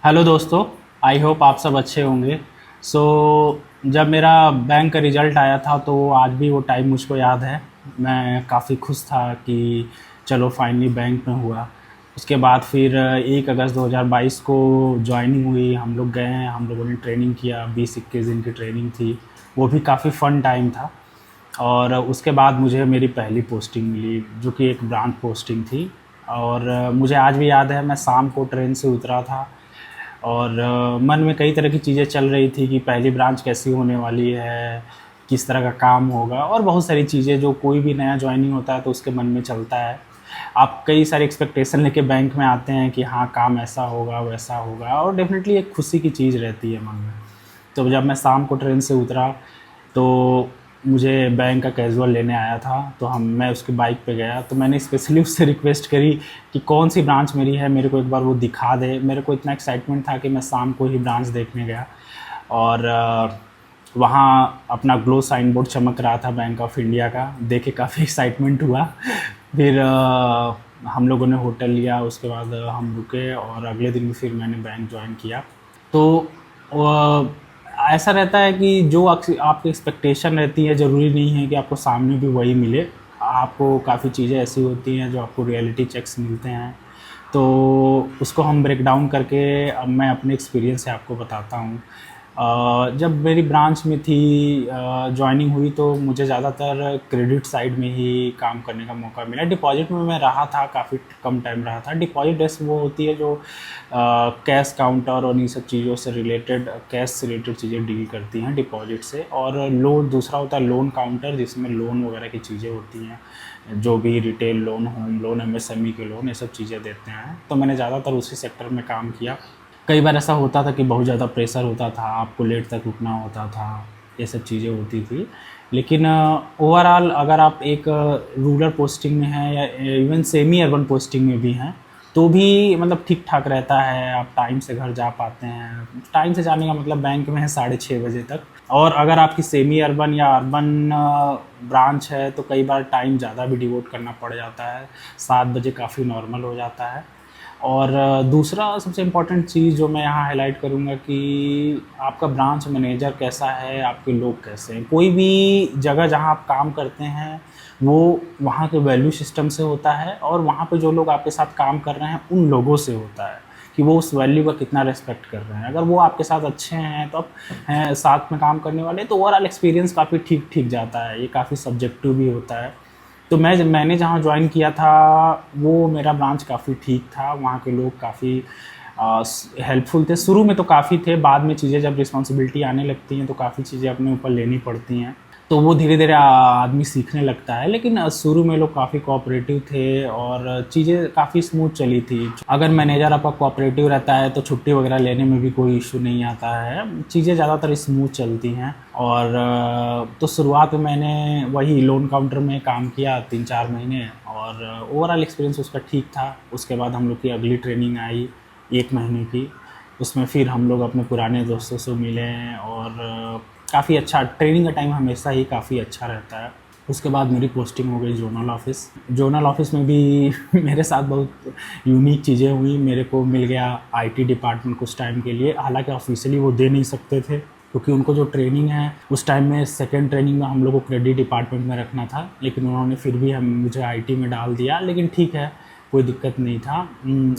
Hello दोस्तों। I hope आप सब अच्छे होंगे। सो जब मेरा बैंक का रिज़ल्ट आया था तो आज भी वो टाइम मुझको याद है। मैं काफ़ी खुश था कि चलो फाइनली बैंक में हुआ। उसके बाद फिर 1 अगस्त 2022 को जॉइनिंग हुई। हम लोग गए हैं, हम लोगों ने ट्रेनिंग किया, 20-21 दिन की ट्रेनिंग थी। वो भी काफ़ी फ़न टाइम था। और उसके बाद मुझे मेरी पहली पोस्टिंग मिली जो कि एक ब्रांच पोस्टिंग थी। और मुझे आज भी याद है, मैं शाम को ट्रेन से उतरा था और मन में कई तरह की चीज़ें चल रही थी कि पहली ब्रांच कैसी होने वाली है, किस तरह का काम होगा और बहुत सारी चीज़ें जो कोई भी नया जॉइनिंग होता है तो उसके मन में चलता है। आप कई सारे एक्सपेक्टेशन लेके बैंक में आते हैं कि हाँ, काम ऐसा होगा वैसा होगा और डेफ़िनेटली एक खुशी की चीज़ रहती है मन में। तो जब मैं शाम को ट्रेन से उतरा तो मुझे बैंक का कैजुअल लेने आया था, तो मैं उसकी बाइक पे गया, तो मैंने स्पेशली उससे रिक्वेस्ट करी कि कौन सी ब्रांच मेरी है, मेरे को एक बार वो दिखा दे। मेरे को इतना एक्साइटमेंट था कि मैं शाम को ही ब्रांच देखने गया और वहाँ अपना ग्लो साइन बोर्ड चमक रहा था बैंक ऑफ इंडिया का, देख के काफ़ी एक्साइटमेंट हुआ। फिर हम लोगों ने होटल लिया, उसके बाद हम रुके और अगले दिन फिर मैंने बैंक ज्वाइन किया। तो ऐसा रहता है कि जो आपकी एक्सपेक्टेशन रहती है, ज़रूरी नहीं है कि आपको सामने भी वही मिले। आपको काफ़ी चीज़ें ऐसी होती हैं जो आपको रियलिटी चेक्स मिलते हैं, तो उसको हम ब्रेक डाउन करके अब मैं अपने एक्सपीरियंस से आपको बताता हूँ। जब मेरी ब्रांच में थी जॉइनिंग हुई तो मुझे ज़्यादातर क्रेडिट साइड में ही काम करने का मौका मिला। डिपॉजिट में मैं रहा था, काफ़ी कम टाइम रहा था। डिपॉजिट डेस्क वो होती है जो कैश काउंटर और इन सब चीज़ों से रिलेटेड, कैश से रिलेटेड चीज़ें डील करती हैं डिपॉजिट से। और लोन दूसरा होता है लोन काउंटर, जिसमें लोन वगैरह की चीज़ें होती हैं, जो भी retail loan, home loan, MSME के लोन, ये सब चीज़ें देते हैं। तो मैंने ज़्यादातर उसी सेक्टर में काम किया। कई बार ऐसा होता था कि बहुत ज़्यादा प्रेशर होता था, आपको लेट तक रुकना होता था, ये सब चीज़ें होती थी। लेकिन ओवरऑल अगर आप एक रूरल पोस्टिंग में हैं या इवन सेमी अर्बन पोस्टिंग में भी हैं तो भी मतलब ठीक ठाक रहता है। आप टाइम से घर जा पाते हैं। टाइम से जाने का मतलब बैंक में है 6:30 बजे तक। और अगर आपकी सेमी अर्बन या अर्बन ब्रांच है तो कई बार टाइम ज़्यादा भी डिवोट करना पड़ जाता है। 7 बजे काफ़ी नॉर्मल हो जाता है। और दूसरा सबसे इम्पोर्टेंट चीज़ जो मैं यहाँ हाईलाइट करूँगा कि आपका ब्रांच मैनेजर कैसा है, आपके लोग कैसे हैं। कोई भी जगह जहाँ आप काम करते हैं वो वहाँ के वैल्यू सिस्टम से होता है और वहाँ पे जो लोग आपके साथ काम कर रहे हैं उन लोगों से होता है कि वो उस वैल्यू का कितना रिस्पेक्ट कर रहे हैं। अगर वो आपके साथ अच्छे हैं तो आप हैं साथ में काम करने वाले, तो ओवरऑल एक्सपीरियंस काफ़ी ठीक ठीक जाता है। ये काफ़ी सब्जेक्टिव भी होता है। तो मैंने जहाँ ज्वाइन किया था वो मेरा ब्रांच काफ़ी ठीक था। वहाँ के लोग काफ़ी हेल्पफुल थे। शुरू में तो काफ़ी थे, बाद में चीज़ें जब रिस्पॉन्सिबिलिटी आने लगती हैं तो काफ़ी चीज़ें अपने ऊपर लेनी पड़ती हैं, तो वो धीरे धीरे आदमी सीखने लगता है। लेकिन शुरू में लोग काफ़ी कोऑपरेटिव थे और चीज़ें काफ़ी स्मूथ चली थी। अगर मैनेजर आपका कोऑपरेटिव रहता है तो छुट्टी वगैरह लेने में भी कोई इशू नहीं आता है, चीज़ें ज़्यादातर स्मूथ चलती हैं। और तो शुरुआत में मैंने वही लोन काउंटर में काम किया 3-4 महीने और ओवरऑल एक्सपीरियंस उसका ठीक था। उसके बाद हम लोग की अगली ट्रेनिंग आई 1 महीने की। उसमें फिर हम लोग अपने पुराने दोस्तों से मिले और काफ़ी अच्छा ट्रेनिंग का टाइम हमेशा ही काफ़ी अच्छा रहता है। उसके बाद मेरी पोस्टिंग हो गई जोनल ऑफ़िस। जोनल ऑफ़िस में भी मेरे साथ बहुत यूनिक चीज़ें हुई। मेरे को मिल गया आईटी डिपार्टमेंट कुछ टाइम के लिए, हालांकि ऑफिशियली वो दे नहीं सकते थे क्योंकि उनको जो ट्रेनिंग है उस टाइम में सेकेंड ट्रेनिंग में हम लोग को क्रेडिट डिपार्टमेंट में रखना था, लेकिन उन्होंने फिर भी हम मुझे आईटी में डाल दिया। लेकिन ठीक है, कोई दिक्कत नहीं था।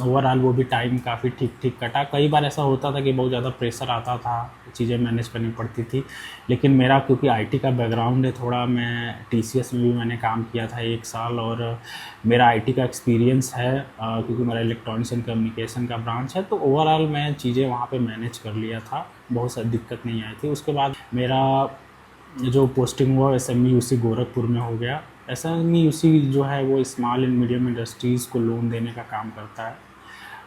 ओवरऑल वो भी टाइम काफ़ी ठीक ठीक कटा। कई बार ऐसा होता था कि बहुत ज़्यादा प्रेशर आता था, चीज़ें मैनेज करनी पड़ती थी। लेकिन मेरा क्योंकि आईटी का बैकग्राउंड है थोड़ा, मैं टीसीएस में भी मैंने काम किया था 1 साल और मेरा आईटी का एक्सपीरियंस है क्योंकि मेरा इलेक्ट्रॉनिक्स एंड कम्युनिकेशन का ब्रांच है, तो ओवरऑल मैं चीज़ें वहाँ पे मैनेज कर लिया था, बहुत सारी दिक्कत नहीं आई थी। उसके बाद मेरा जो पोस्टिंग हुआ एसएमई यूसी गोरखपुर में हो गया। एसएमई यूसी जो है वो स्मॉल एंड मीडियम इंडस्ट्रीज़ को लोन देने का काम करता है।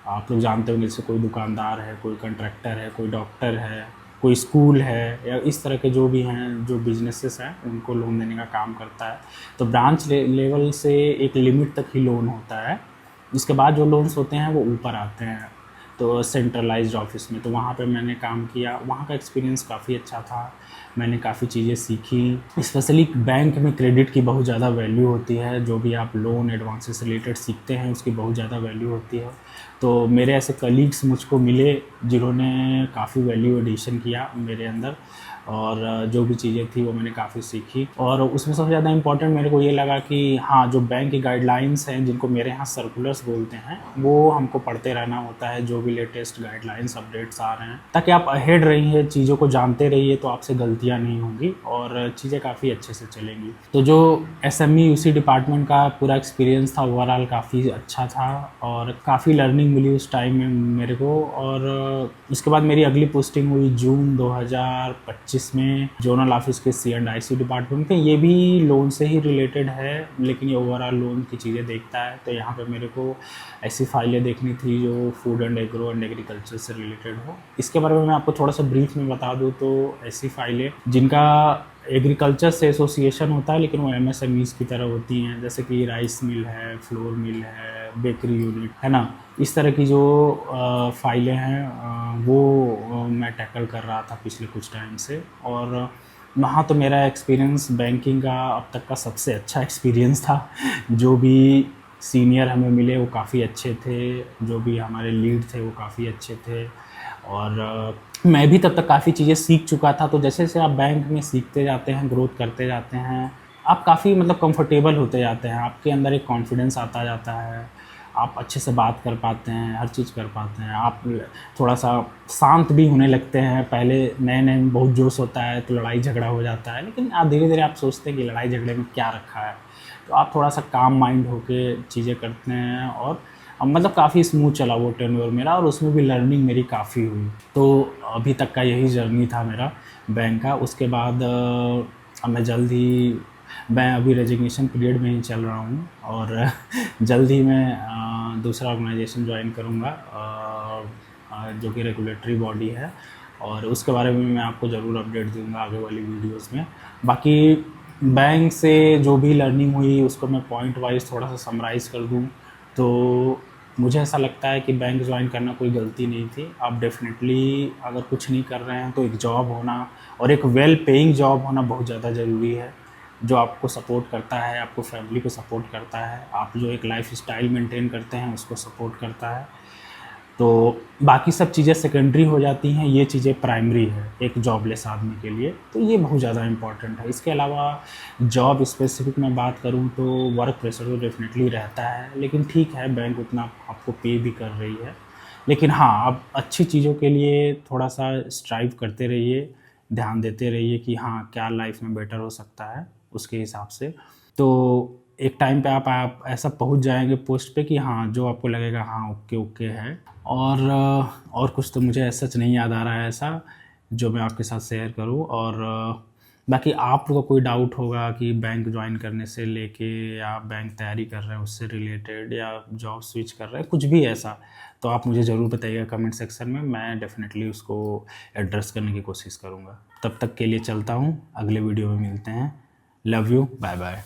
आप लोग जानते होंगे, जैसे कोई दुकानदार है, कोई कंट्रैक्टर है, कोई डॉक्टर है, कोई स्कूल है, या इस तरह के जो भी हैं जो बिजनेसेस हैं उनको लोन देने का काम करता है। तो ब्रांच लेवल से एक लिमिट तक ही लोन होता है, उसके बाद जो लोन्स होते हैं वो ऊपर आते हैं। तो सेंट्रलाइज्ड ऑफिस में, तो वहाँ पे मैंने काम किया। वहाँ का एक्सपीरियंस काफ़ी अच्छा था, मैंने काफ़ी चीज़ें सीखी। स्पेशली बैंक में क्रेडिट की बहुत ज़्यादा वैल्यू होती है, जो भी आप लोन एडवांसेस से रिलेटेड सीखते हैं उसकी बहुत ज़्यादा वैल्यू होती है। तो मेरे ऐसे कलीग्स मुझको मिले जिन्होंने काफ़ी वैल्यू एडिशन किया मेरे अंदर, और जो भी चीज़ें थी वो मैंने काफ़ी सीखी। और उसमें सबसे ज़्यादा इम्पॉर्टेंट मेरे को ये लगा कि हाँ, जो बैंक की गाइडलाइंस हैं, जिनको मेरे यहाँ सर्कुलर्स बोलते हैं, वो हमको पढ़ते रहना होता है, जो भी लेटेस्ट गाइडलाइंस अपडेट्स आ रहे हैं, ताकि आप अहेड रहिए, चीज़ों को जानते रहिए, तो आपसे गलतियाँ नहीं होंगी और चीज़ें काफ़ी अच्छे से चलेंगी। तो जो SME UC डिपार्टमेंट का पूरा एक्सपीरियंस था ओवरऑल काफ़ी अच्छा था, और काफ़ी लर्निंग मिली उस टाइम में मेरे को। और उसके बाद मेरी अगली पोस्टिंग हुई जून 2025 में जोनल ऑफिस के C&IC डिपार्टमेंट में। ये भी लोन से ही रिलेटेड है, लेकिन ये ओवरऑल लोन की चीज़ें देखता है। तो यहाँ पे मेरे को ऐसी फाइलें देखनी थी जो food and agro and agriculture से रिलेटेड हो। इसके बारे में मैं आपको थोड़ा सा ब्रीफ में बता दूँ तो ऐसी फाइलें जिनका एग्रीकल्चर से एसोसिएशन होता है, लेकिन वो MSMEs की तरह होती हैं, जैसे कि राइस मिल है, फ्लोर मिल है, बेकरी यूनिट है ना, इस तरह की जो फाइलें हैं वो मैं टैकल कर रहा था पिछले कुछ टाइम से। और वहाँ तो मेरा एक्सपीरियंस बैंकिंग का अब तक का सबसे अच्छा एक्सपीरियंस था। जो भी सीनियर हमें मिले वो काफ़ी अच्छे थे, जो भी हमारे लीड थे वो काफ़ी अच्छे थे, और मैं भी तब तक काफ़ी चीज़ें सीख चुका था। तो जैसे जैसे आप बैंक में सीखते जाते हैं, ग्रोथ करते जाते हैं, आप काफ़ी मतलब कंफर्टेबल होते जाते हैं, आपके अंदर एक कॉन्फिडेंस आता जाता है, आप अच्छे से बात कर पाते हैं, हर चीज़ कर पाते हैं, आप थोड़ा सा शांत भी होने लगते हैं। पहले नए नए में बहुत जोश होता है तो लड़ाई झगड़ा हो जाता है, लेकिन आप धीरे धीरे आप सोचते हैं कि लड़ाई झगड़े में क्या रखा है, तो आप थोड़ा सा काम माइंड होके चीज़ें करते हैं। और मतलब काफ़ी स्मूथ चला वो टेन्योर मेरा, और उसमें भी लर्निंग मेरी काफ़ी हुई। तो अभी तक का यही जर्नी था मेरा बैंक का। उसके बाद अब मैं अभी रेजिग्नेशन पीरियड में ही चल रहा हूँ, और जल्द ही मैं दूसरा ऑर्गेनाइजेशन ज्वाइन करूँगा, जो कि रेगुलेटरी बॉडी है, और उसके बारे में मैं आपको ज़रूर अपडेट दूँगा आगे वाली वीडियोस में। बाकी बैंक से जो भी लर्निंग हुई उसको मैं पॉइंट वाइज थोड़ा सा समराइज़ कर दूँ तो मुझे ऐसा लगता है कि बैंक ज्वाइन करना कोई गलती नहीं थी। आप डेफिनेटली अगर कुछ नहीं कर रहे हैं तो एक जॉब होना, और एक वेल पेइंग जॉब होना बहुत ज़्यादा ज़रूरी है, जो आपको सपोर्ट करता है, आपको फैमिली को सपोर्ट करता है, आप जो एक लाइफ स्टाइल मेंटेन करते हैं उसको सपोर्ट करता है। तो बाकी सब चीज़ें सेकेंडरी हो जाती हैं, ये चीज़ें प्राइमरी है एक जॉबलेस आदमी के लिए, तो ये बहुत ज़्यादा इम्पॉर्टेंट है। इसके अलावा जॉब स्पेसिफिक में बात करूँ तो वर्क प्रेशर तो डेफिनेटली रहता है, लेकिन ठीक है, बैंक उतना आपको पे भी कर रही है। लेकिन हाँ, आप अच्छी चीज़ों के लिए थोड़ा सा स्ट्राइव करते रहिए, ध्यान देते रहिए कि हाँ, क्या लाइफ में बेटर हो सकता है उसके हिसाब से। तो एक टाइम पे आप ऐसा पहुंच जाएंगे पोस्ट पे कि हाँ, जो आपको लगेगा हाँ ओके ओके है। और कुछ तो मुझे ऐसा नहीं याद आ रहा है ऐसा जो मैं आपके साथ शेयर करूं। और बाकी आपको कोई डाउट होगा कि बैंक ज्वाइन करने से लेके, या बैंक तैयारी कर रहे हैं उससे रिलेटेड, या जॉब स्विच कर रहे हैं, कुछ भी ऐसा, तो आप मुझे ज़रूर बताइएगा कमेंट सेक्शन में, मैं डेफिनेटली उसको एड्रेस करने की कोशिश करूँगा। तब तक के लिए चलता हूँ, अगले वीडियो में मिलते हैं। Love you, bye bye.